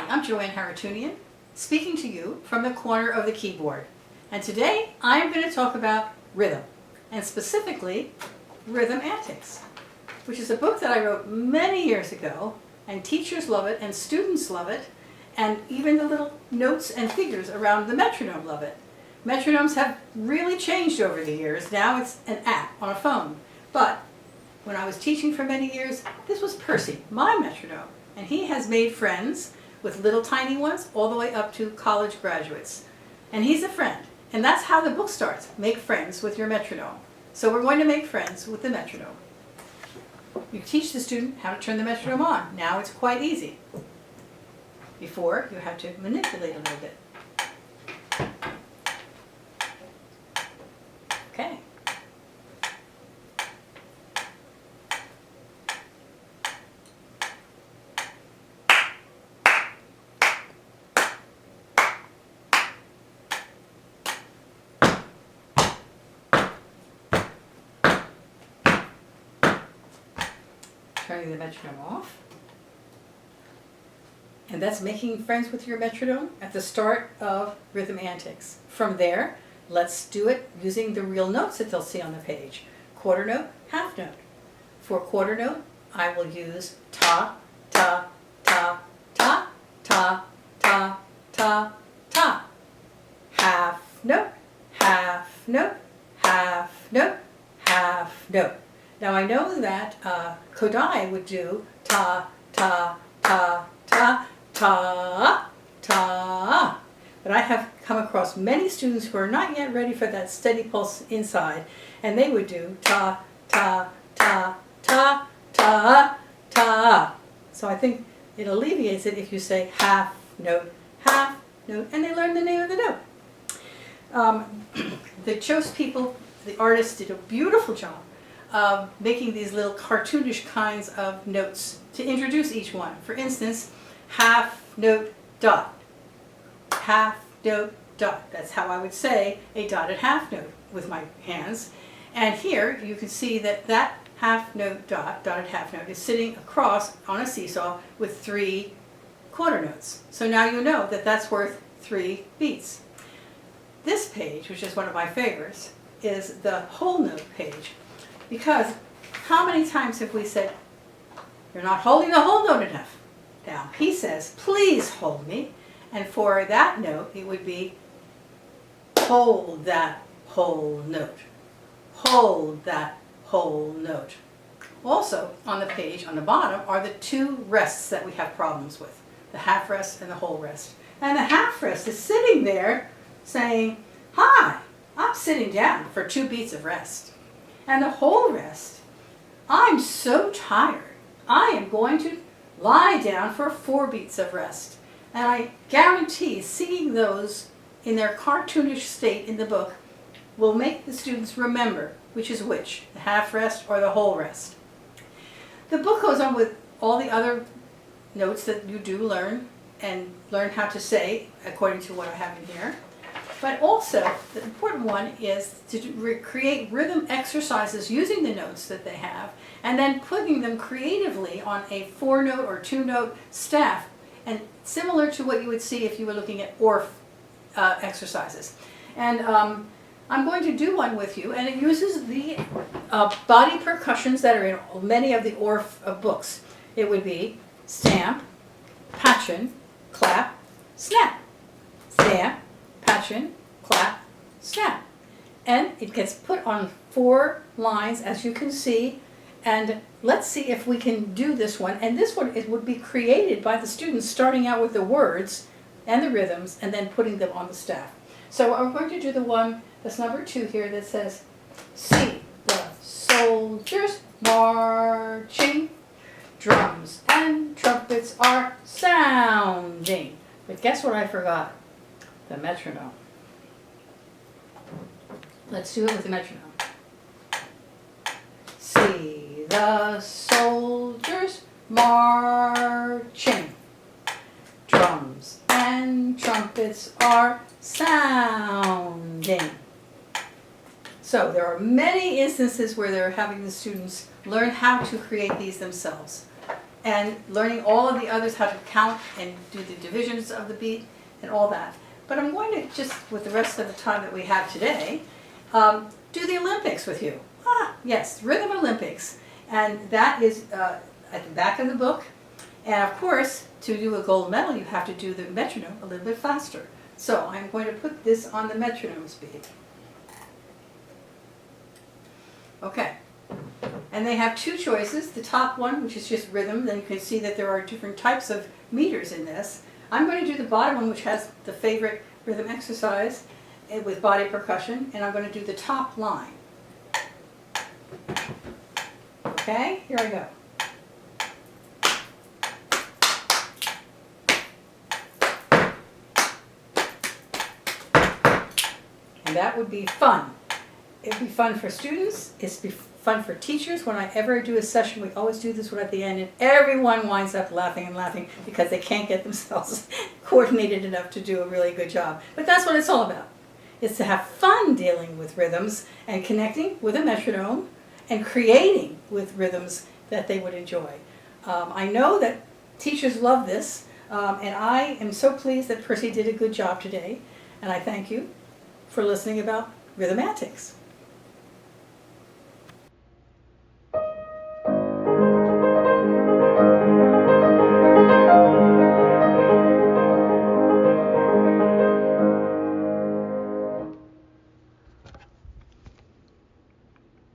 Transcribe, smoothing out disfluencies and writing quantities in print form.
I'm Joanne Haroutounian, speaking to you from the corner of the keyboard. And today I'm going to talk about rhythm, and specifically Rhythm Antics, which is a book that I wrote many years ago, and teachers love it, and students love it, and even the little notes and figures around the metronome love it. Metronomes have really changed over the years. Now it's an app on a phone. But when I was teaching for many years, this was Percy, my metronome. And he has made friends with little tiny ones all the way up to college graduates. And he's a friend. And that's how the book starts. Make friends with your metronome. So we're going to make friends with the metronome. You teach the student how to turn the metronome on. Now it's quite easy. Before, you have to manipulate a little bit. Okay. Turning the metronome off. And that's making friends with your metronome at the start of Rhythm Antics. From there, let's do it using the real notes that they'll see on the page. Quarter note, half note. For quarter note, I will use ta, ta, ta, ta, ta, ta, ta, ta. Half note, half note, half note, half note. Now I know that Kodai would do ta, ta, ta, ta, ta, ta. But I have come across many students who are not yet ready for that steady pulse inside, and they would do ta, ta, ta, ta, ta, ta. So I think it alleviates it if you say half note, and they learn the name of the note. The Chose people, the artists, did a beautiful job of making these little cartoonish kinds of notes to introduce each one. For instance, half note dot, half note dot. That's how I would say a dotted half note with my hands. And here you can see that that half note dot, dotted half note, is sitting across on a seesaw with 3 quarter notes. So now you know that that's worth 3 beats. This page, which is one of my favorites, is the whole note page. Because how many times have we said, you're not holding the whole note enough? Now, he says, please hold me. And for that note, it would be, hold that whole note. Hold that whole note. Also, on the page, on the bottom, are the 2 rests that we have problems with. The half rest and the whole rest. And the half rest is sitting there saying, hi, I'm sitting down for 2 beats of rest. And the whole rest, I'm so tired. I am going to lie down for 4 beats of rest. And I guarantee seeing those in their cartoonish state in the book will make the students remember which is which, the half rest or the whole rest. The book goes on with all the other notes that you do learn and learn how to say according to what I have in here. But also, the important one is to create rhythm exercises using the notes that they have, and then putting them creatively on a 4-note or 2-note staff, and similar to what you would see if you were looking at Orff exercises. And I'm going to do one with you, and it uses the body percussions that are in many of the Orff books. It would be stamp, patchin, clap, snap. Stamp, patchin, clap, snap. And it gets put on 4 lines, as you can see. And let's see if we can do this one. And this one, it would be created by the students starting out with the words and the rhythms and then putting them on the staff. So I'm going to do the one that's number 2 here that says, see the soldiers marching, drums and trumpets are sounding. But guess what I forgot? The metronome. Let's do it with the metronome. See the soldiers marching. Drums and trumpets are sounding. So there are many instances where they're having the students learn how to create these themselves. and learning all of the others, how to count and do the divisions of the beat and all that. But I'm going to just, with the rest of the time that we have today, do the Olympics with you. Yes, Rhythm Olympics. And that is at the back of the book. And of course, to do a gold medal, you have to do the metronome a little bit faster. So I'm going to put this on the metronome speed. Okay. And they have two choices. The top one, which is just rhythm, then you can see that there are different types of meters in this. I'm going to do the bottom one, which has the favorite rhythm exercise with body percussion, and I'm going to do the top line. Okay, here I go. And that would be fun. It would be fun for students. It's be fun for teachers. When I ever do a session, we always do this one at the end, and everyone winds up laughing and laughing because they can't get themselves coordinated enough to do a really good job. But that's what it's all about. It's to have fun dealing with rhythms and connecting with a metronome and creating with rhythms that they would enjoy. I know that teachers love this, and I am so pleased that Percy did a good job today, and I thank you for listening about Rhythm Antics.